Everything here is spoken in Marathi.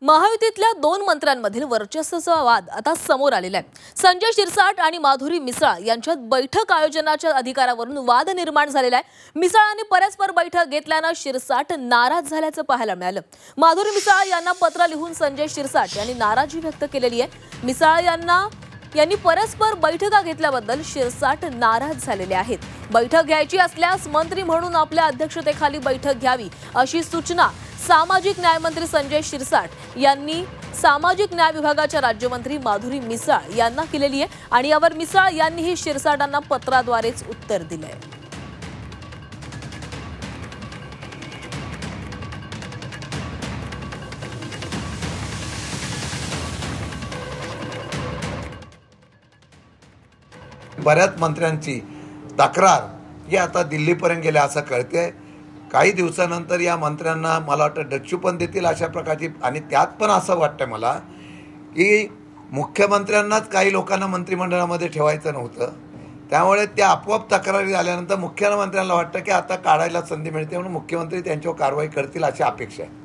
महायुतीतल्या दोन मंत्र्यांमधील वर्चस्वाचा वाद आता समोर आलेला आहे। संजय शिरसाट आणि माधुरी मिसाळ यांच्यात बैठक आयोजनाच्या अधिकारावरून वाद निर्माण झालेला आहे। मिसाळांनी परस्पर बैठक घेतल्याने शिरसाट नाराज झाल्याचं पाहायला मिळालं। माधुरी मिसाळ यांना पत्र लिहून संजय शिरसाट यांनी नाराजी व्यक्त केलेली आहे। मिसाळ यांनी परस्पर बैठका घेतल्याबद्दल शिरसाट नाराज झालेले आहेत। बैठक घ्यायची असल्यास मंत्री म्हणून आपल्या अध्यक्षतेखाली बैठक घ्यावी अशी सूचना सामाजिक न्याय मंत्री संजय शिरसाट यांनी सामाजिक न्याय विभागाच्या राज्यमंत्री माधुरी मिसाळ यांना केलेली आहे आणि यावर मिसाळ यांनीही शिरसाटांना पत्राद्वारेच उत्तर दिले आहे। बऱ्याच मंत्र्यांची तक्रार ही आता दिल्लीपर्यंत गेल्या असं कळते। काही दिवसानंतर या मंत्र्यांना मला वाटतं डच्चू पण देतील अशा प्रकारची, आणि त्यात पण असं वाटतं मला की मुख्यमंत्र्यांनाच काही लोकांना मंत्रिमंडळामध्ये ठेवायचं नव्हतं, त्यामुळे त्या आपोआप तक्रारी झाल्यानंतर मुख्यमंत्र्यांना वाटतं की आता काढायला संधी मिळते म्हणून मुख्यमंत्री त्यांच्यावर कारवाई करतील अशी अपेक्षा आहे।